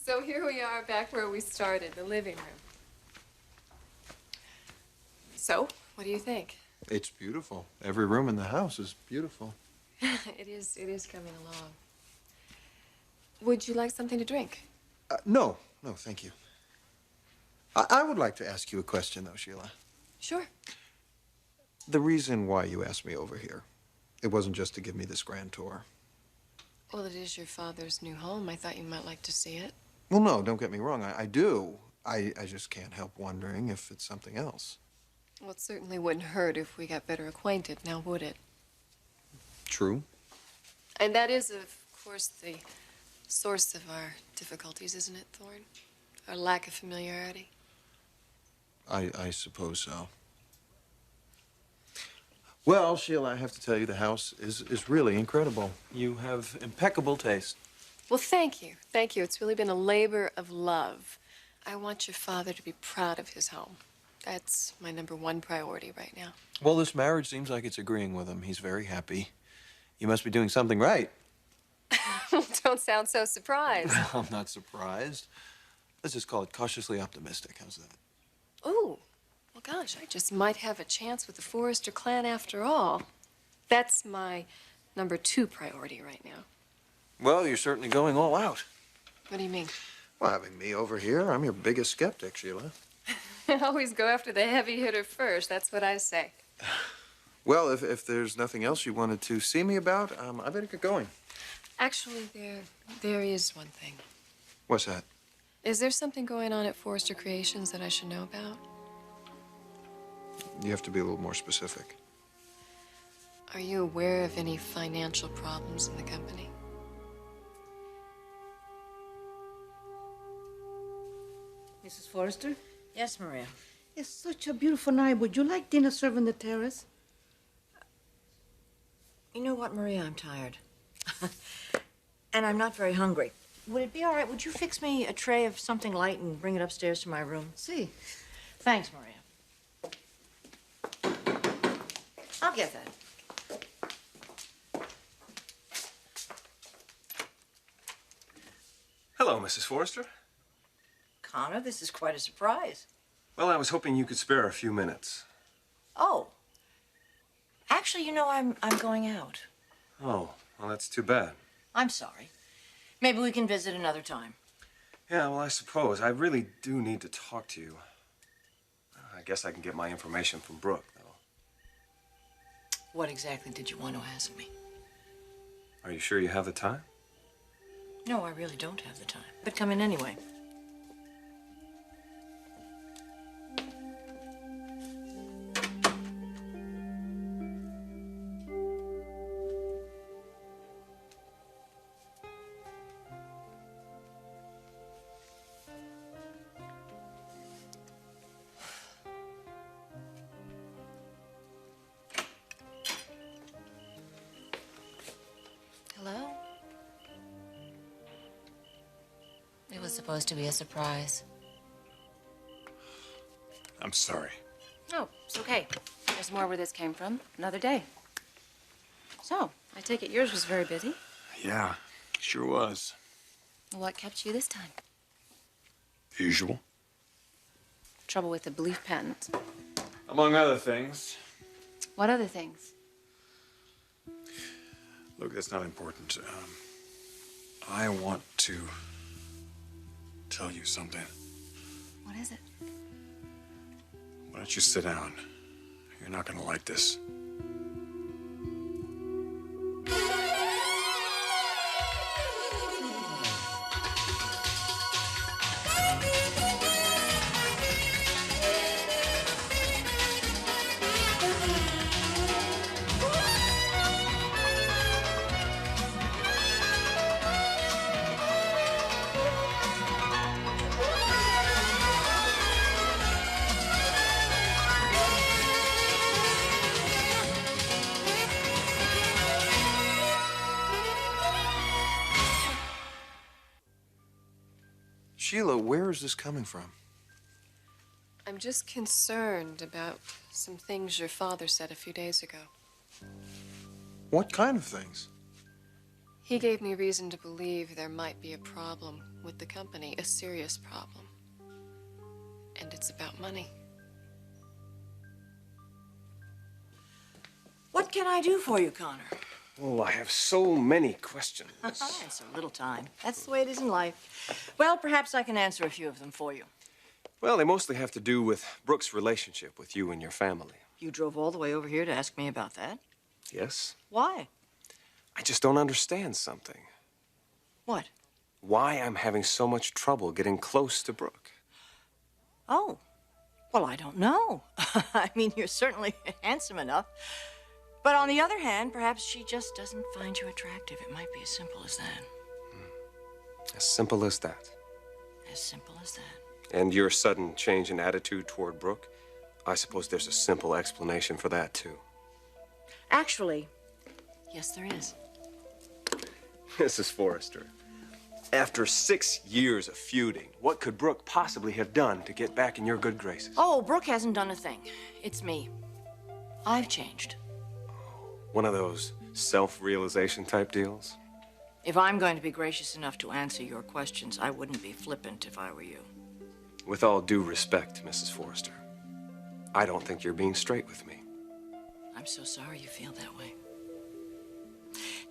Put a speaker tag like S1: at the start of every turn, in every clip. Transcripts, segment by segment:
S1: So here we are back where we started, the living room. So, what do you think?
S2: It's beautiful. Every room in the house is beautiful.
S1: It is coming along. Would you like something to drink?
S2: No, thank you. I would like to ask you a question, though, Sheila.
S1: Sure.
S2: The reason why you asked me over here, it wasn't just to give me this grand tour.
S1: Well, it is your father's new home. I thought you might like to see it.
S2: Well, no, don't get me wrong. I do. I just can't help wondering if it's something else.
S1: Well, it certainly wouldn't hurt if we got better acquainted, now would it?
S2: True.
S1: And that is, of course, the source of our difficulties, isn't it, Thorne? Our lack of familiarity.
S2: I suppose so. Well, Sheila, I have to tell you, the house is really incredible.
S3: You have impeccable taste.
S1: Well, thank you. Thank you. It's really been a labor of love. I want your father to be proud of his home. That's my #1 priority right now.
S2: Well, this marriage seems like it's agreeing with him. He's very happy. You must be doing something right.
S1: Don't sound so surprised.
S2: I'm not surprised. Let's just call it cautiously optimistic. How's that?
S1: Ooh, well, gosh, I just might have a chance with the Forrester clan after all. That's my #2 priority right now.
S2: Well, you're certainly going all out.
S1: What do you mean?
S2: Well, having me over here, I'm your biggest skeptic, Sheila.
S1: I always go after the heavy hitter first. That's what I say.
S2: Well, if there's nothing else you wanted to see me about, I better get going.
S1: Actually, there is one thing.
S2: What's that?
S1: Is there something going on at Forrester Creations that I should know about?
S2: You have to be a little more specific.
S1: Are you aware of any financial problems in the company?
S4: Mrs. Forrester?
S5: Yes, Maria.
S4: It's such a beautiful night. Would you like dinner served on the terrace?
S5: You know what, Maria? I'm tired. And I'm not very hungry. Would it be all right? Would you fix me a tray of something light and bring it upstairs to my room?
S4: See.
S5: Thanks, Maria. I'll get that.
S3: Hello, Mrs. Forrester.
S5: Connor, this is quite a surprise.
S3: Well, I was hoping you could spare a few minutes.
S5: Oh. Actually, you know, I'm going out.
S3: Oh, well, that's too bad.
S5: I'm sorry. Maybe we can visit another time.
S3: Yeah, well, I suppose. I really do need to talk to you. I guess I can get my information from Brooke, though.
S5: What exactly did you want to ask me?
S3: Are you sure you have the time?
S5: No, I really don't have the time. But come in anyway.
S6: Hello? It was supposed to be a surprise.
S7: I'm sorry.
S6: Oh, it's okay. There's more where this came from. Another day. So, I take it yours was very busy.
S7: Yeah, sure was.
S6: What kept you this time?
S7: Usual.
S6: Trouble with the belief patent.
S7: Among other things.
S6: What other things?
S7: Look, that's not important. I want to tell you something.
S6: What is it?
S7: Why don't you sit down? You're not gonna like this.
S2: Sheila, where is this coming from?
S1: I'm just concerned about some things your father said a few days ago.
S2: What kind of things?
S1: He gave me reason to believe there might be a problem with the company, a serious problem. And it's about money.
S5: What can I do for you, Connor?
S3: Oh, I have so many questions.
S5: And so little time. That's the way it is in life. Well, perhaps I can answer a few of them for you.
S3: Well, they mostly have to do with Brooke's relationship with you and your family.
S5: You drove all the way over here to ask me about that?
S3: Yes?
S5: Why?
S3: I just don't understand something.
S5: What?
S3: Why I'm having so much trouble getting close to Brooke.
S5: Oh, well, I don't know. I mean, you're certainly handsome enough. But on the other hand, perhaps she just doesn't find you attractive. It might be as simple as that.
S3: As simple as that.
S5: As simple as that.
S3: And your sudden change in attitude toward Brooke, I suppose there's a simple explanation for that, too.
S5: Actually, yes, there is.
S3: Mrs. Forrester, after 6 years of feuding, what could Brooke possibly have done to get back in your good graces?
S5: Oh, Brooke hasn't done a thing. It's me. I've changed.
S3: One of those self-realization type deals?
S5: If I'm going to be gracious enough to answer your questions, I wouldn't be flippant if I were you.
S3: With all due respect, Mrs. Forrester, I don't think you're being straight with me.
S5: I'm so sorry you feel that way.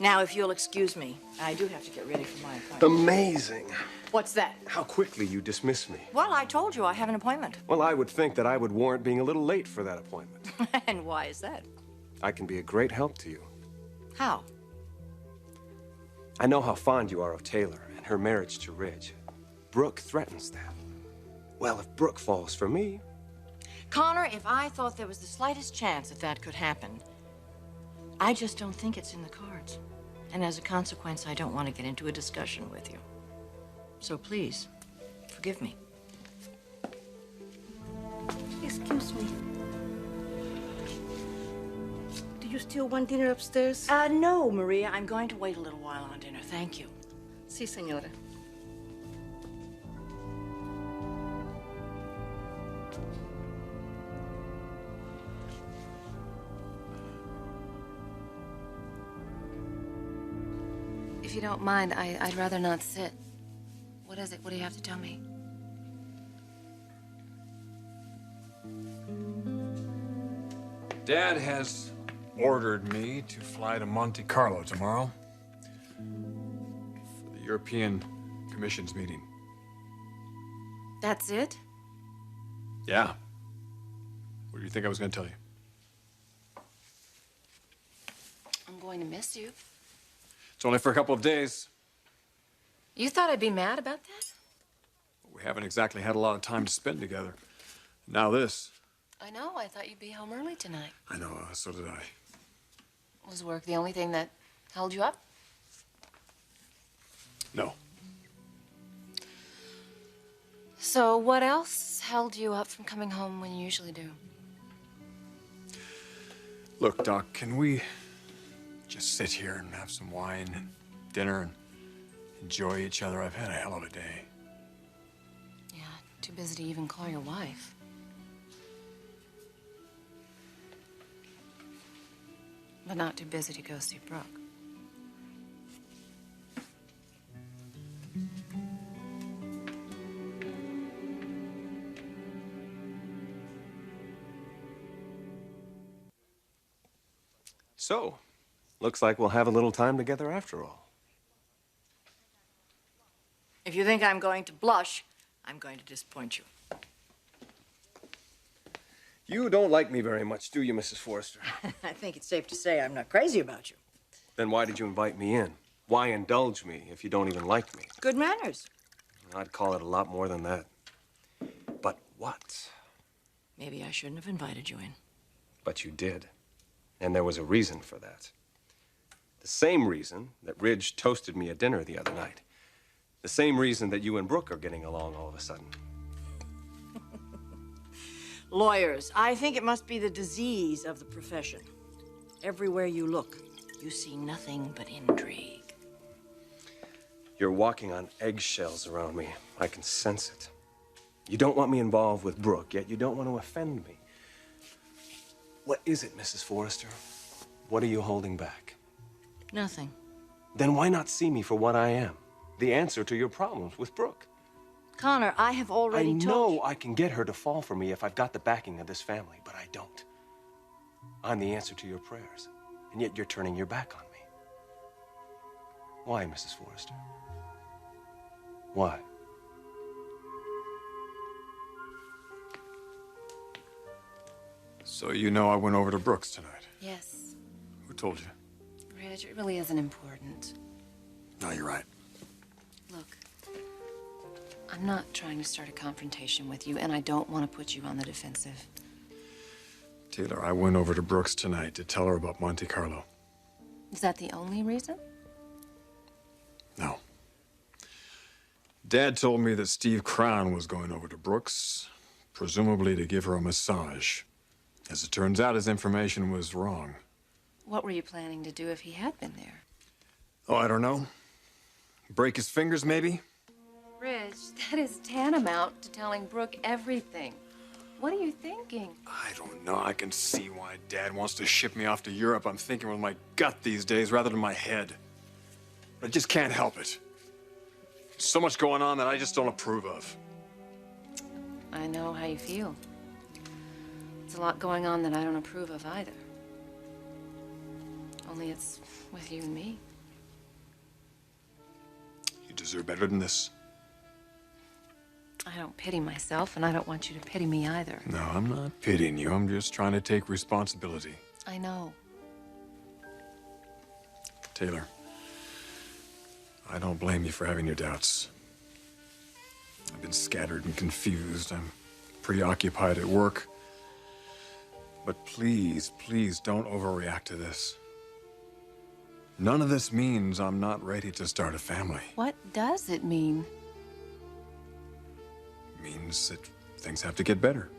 S5: Now, if you'll excuse me, I do have to get ready for my appointment.
S3: Amazing.
S5: What's that?
S3: How quickly you dismiss me.
S5: Well, I told you I have an appointment.
S3: Well, I would think that I would warrant being a little late for that appointment.
S5: And why is that?
S3: I can be a great help to you.
S5: How?
S3: I know how fond you are of Taylor and her marriage to Ridge. Brooke threatens that. Well, if Brooke falls for me...
S5: Connor, if I thought there was the slightest chance that that could happen, I just don't think it's in the cards. And as a consequence, I don't want to get into a discussion with you. So please, forgive me.
S4: Excuse me. Do you still want dinner upstairs?
S5: No, Maria. I'm going to wait a little while on dinner. Thank you.
S4: Sí, señora.
S6: If you don't mind, I'd rather not sit. What is it? What do you have to tell me?
S7: Dad has ordered me to fly to Monte Carlo tomorrow for the European Commission's meeting.
S6: That's it?
S7: Yeah. What do you think I was going to tell you?
S6: I'm going to miss you.
S7: It's only for a couple of days.
S6: You thought I'd be mad about that?
S7: We haven't exactly had a lot of time to spend together. Now this.
S6: I know. I thought you'd be home early tonight.
S7: I know, so did I.
S6: Was work the only thing that held you up?
S7: No.
S6: So what else held you up from coming home when you usually do?
S7: Look, Doc, can we just sit here and have some wine and dinner and enjoy each other? I've had a hell of a day.
S6: Yeah, too busy to even call your wife. But not too busy to go see Brooke.
S3: So, looks like we'll have a little time together after all.
S5: If you think I'm going to blush, I'm going to disappoint you.
S3: You don't like me very much, do you, Mrs. Forrester?
S5: I think it's safe to say I'm not crazy about you.
S3: Then why did you invite me in? Why indulge me if you don't even like me?
S5: Good manners.
S3: I'd call it a lot more than that. But what?
S5: Maybe I shouldn't have invited you in.
S3: But you did. And there was a reason for that. The same reason that Ridge toasted me at dinner the other night. The same reason that you and Brooke are getting along all of a sudden.
S5: Lawyers, I think it must be the disease of the profession. Everywhere you look, you see nothing but intrigue.
S3: You're walking on eggshells around me. I can sense it. You don't want me involved with Brooke, yet you don't want to offend me. What is it, Mrs. Forrester? What are you holding back?
S5: Nothing.
S3: then why not see me for what I am? The answer to your problems with Brooke.
S5: Connor, I have already
S3: I
S5: told
S3: know
S5: you.
S3: I can get her to fall for me if I've got the backing of this family, but I don't. I'm the answer to your prayers, and yet you're turning your back on me. Why, Mrs. Forrester? Why?
S7: So you know I went over to Brooks tonight.
S6: Yes,
S7: Who told you?
S6: Ridge, it really isn't important.
S7: No, you're right.
S6: Look, I'm not trying to start a confrontation with you, and I don't want to put you on the defensive.
S7: Taylor, I went over to Brooks tonight to tell her about Monte Carlo.
S6: Is that the only reason?
S7: No. Dad told me that Steve Crown was going over to Brooks, presumably to give her a massage. As it turns out, his information was wrong.
S6: What were you planning to do if he had been there?
S7: Oh, I don't know. Break his fingers, maybe?
S6: Ridge, that is tantamount to telling Brooke everything. What are you thinking?
S7: I don't know. I can see why Dad wants to ship me off to Europe. I'm thinking with my gut these days rather than my head. But I just can't help it. There's so much going on that I just don't approve of.
S6: I know how you feel. It's a lot going on that I don't approve of either. Only it's with you and me.
S7: You deserve better than this.
S6: I don't pity myself, and I don't want you to pity me either.
S7: No, I'm not pitying you. I'm just trying to take responsibility.
S6: I know.
S7: Taylor, I don't blame you for having your doubts. I've been scattered and confused. I'm preoccupied at work. But please, please don't overreact to this. None of this means I'm not ready to start a family.
S6: What does it mean?
S7: It means that things have to get better.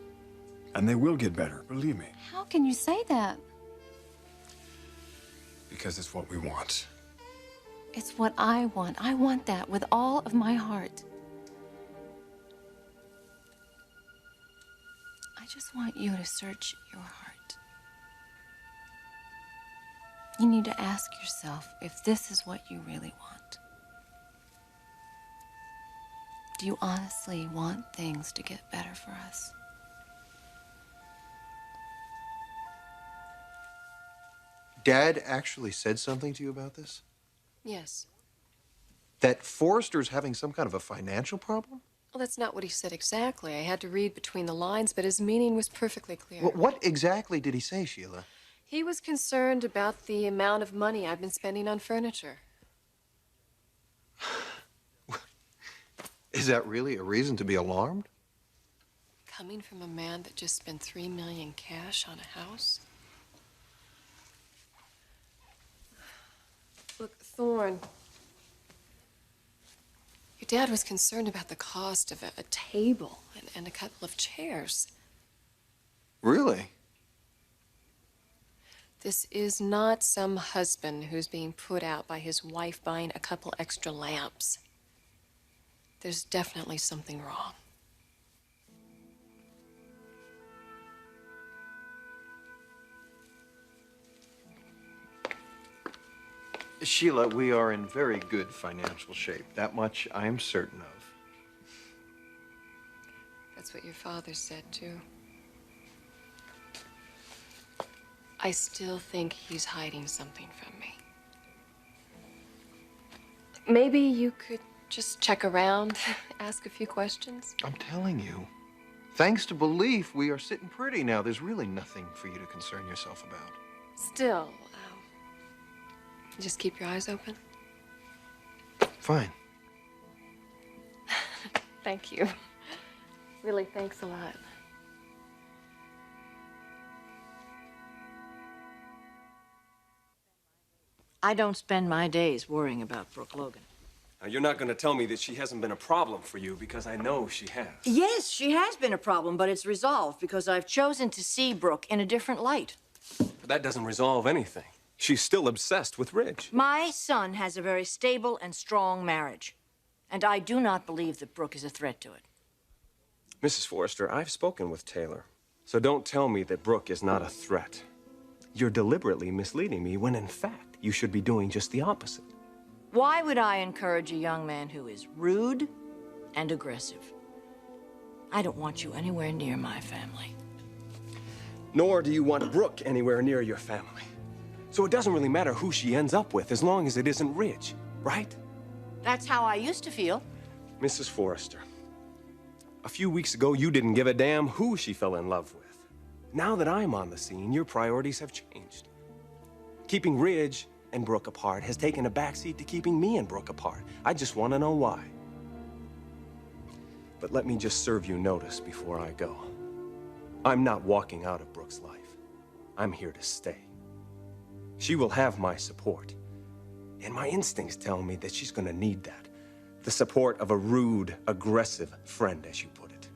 S7: And they will get better, believe me.
S6: How can you say that?
S7: Because it's what we want.
S6: It's what I want. I want that with all of my heart. I just want you to search your heart. You need to ask yourself if this is what you really want. Do you honestly want things to get better for us?
S2: Dad actually said something to you about this?
S1: Yes.
S2: That Forrester's having some kind of a financial problem?
S1: Well, that's not what he said exactly. I had to read between the lines, but his meaning was perfectly clear.
S2: What exactly did he say, Sheila?
S1: He was concerned about the amount of money I've been spending on furniture.
S2: Is that really a reason to be alarmed?
S1: Coming from a man that just spent $3 million cash on a house? Look, Thorne, your dad was concerned about the cost of a table and a couple of chairs.
S2: Really?
S1: This is not some husband who's being put out by his wife buying a couple extra lamps. There's definitely something wrong.
S2: Sheila, we are in very good financial shape. That much I am certain of.
S1: That's what your father said, too. I still think he's hiding something from me. Maybe you could just check around, ask a few questions.
S2: I'm telling you, thanks to belief, we are sitting pretty now. There's really nothing for you to concern yourself about.
S1: Still, just keep your eyes open.
S2: Fine.
S1: Thank you. Really, thanks a lot.
S5: I don't spend my days worrying about Brooke Logan.
S3: Now, you're not going to tell me that she hasn't been a problem for you, because I know she has.
S5: Yes, she has been a problem, but it's resolved because I've chosen to see Brooke in a different light.
S3: But that doesn't resolve anything. She's still obsessed with Ridge.
S5: My son has a very stable and strong marriage, and I do not believe that Brooke is a threat to it.
S3: Mrs. Forrester, I've spoken with Taylor, so don't tell me that Brooke is not a threat. You're deliberately misleading me when, in fact, you should be doing just the opposite.
S5: Why would I encourage a young man who is rude and aggressive? I don't want you anywhere near my family.
S3: Nor do you want Brooke anywhere near your family. So it doesn't really matter who she ends up with as long as it isn't Ridge, right?
S5: That's how I used to feel.
S3: Mrs. Forrester, a few weeks ago, you didn't give a damn who she fell in love with. Now that I'm on the scene, your priorities have changed. Keeping Ridge and Brooke apart has taken a backseat to keeping me and Brooke apart. I just want to know why. But let me just serve you notice before I go. I'm not walking out of Brooke's life. I'm here to stay. She will have my support. And my instincts tell me that she's gonna need that. The support of a rude, aggressive friend, as you put it.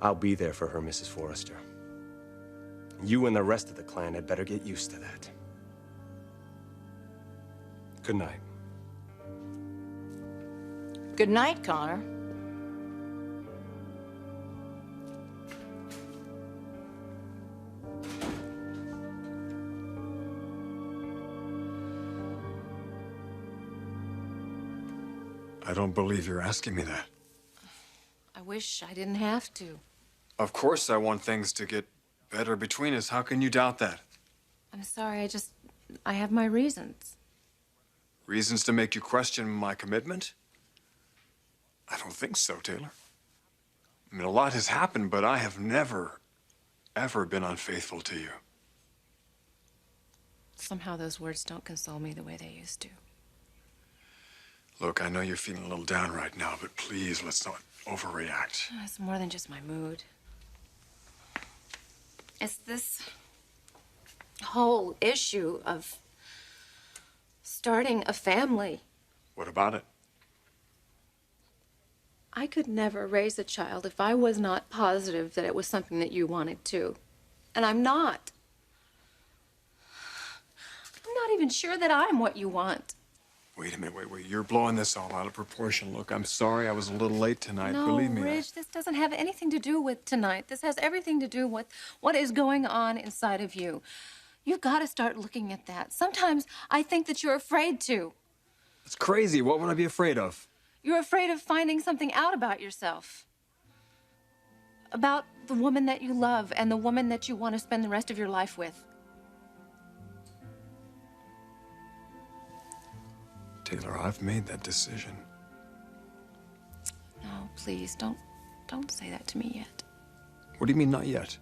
S3: I'll be there for her, Mrs. Forrester. You and the rest of the clan had better get used to that. Good night.
S5: Good night, Connor.
S7: I don't believe you're asking me that.
S6: I wish I didn't have to.
S7: Of course I want things to get better between us. How can you doubt that?
S6: I'm sorry, I have my reasons.
S7: Reasons to make you question my commitment? I don't think so, Taylor. I mean, a lot has happened, but I have never, ever been unfaithful to you.
S6: Somehow those words don't console me the way they used to.
S7: Look, I know you're feeling a little down right now, but please, let's not overreact.
S6: It's more than just my mood. It's this whole issue of starting a family.
S7: What about it?
S6: I could never raise a child if I was not positive that it was something that you wanted to. And I'm not. I'm not even sure that I'm what you want.
S7: Wait a minute, wait. You're blowing this all out of proportion. Look, I'm sorry I was a little late tonight.
S6: No,
S7: Believe me.
S6: Ridge, this doesn't have anything to do with tonight. This has everything to do with what is going on inside of you. You've got to start looking at that. Sometimes I think that you're afraid to.
S7: It's crazy. What would I be afraid of?
S6: You're afraid of finding something out about yourself. About the woman that you love and the woman that you want to spend the rest of your life with.
S7: Taylor, I've made that decision.
S6: No, please, don't say that to me yet.
S7: What do you mean, not yet?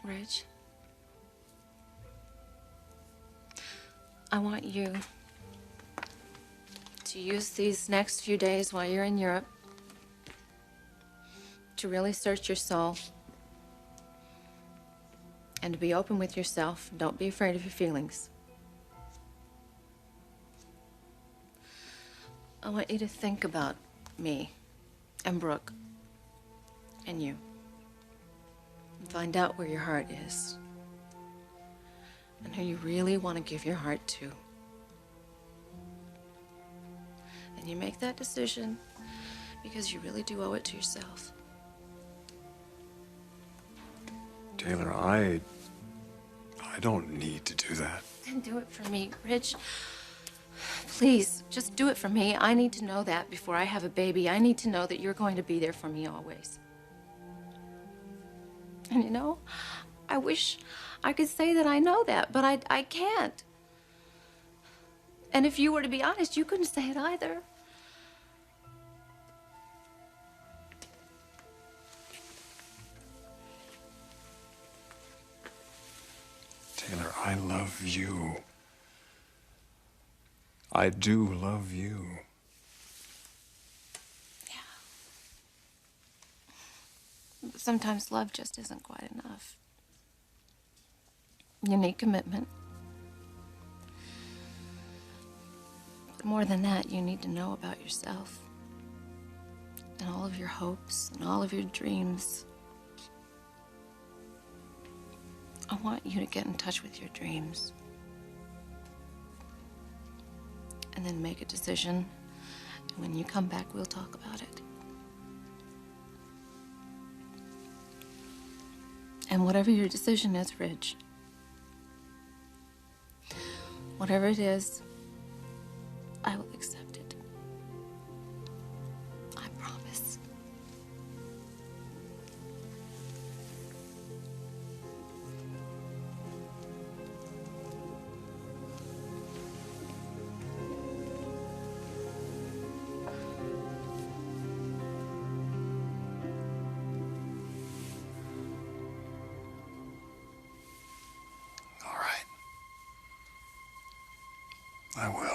S6: Ridge, I want you to use these next few days while you're in Europe to really search your soul and to be open with yourself. Don't be afraid of your feelings. I want you to think about me and Brooke and you. And find out where your heart is. And who you really want to give your heart to. And you make that decision because you really do owe it to yourself.
S7: Taylor, I don't need to do that.
S6: Then do it for me, Ridge. Please, just do it for me. I need to know that before I have a baby. I need to know that you're going to be there for me always. And you know, I wish I could say that I know that, but I can't. And if you were to be honest, you couldn't say it either.
S7: Taylor, I love you. I do love you.
S6: But sometimes love just isn't quite enough. You need commitment. But more than that, you need to know about yourself. And all of your hopes and all of your dreams. I want you to get in touch with your dreams. And then make a decision. And when you come back, we'll talk about it. And whatever your decision is, Ridge, Whatever it is, I will accept it. I promise.
S7: All right. I will.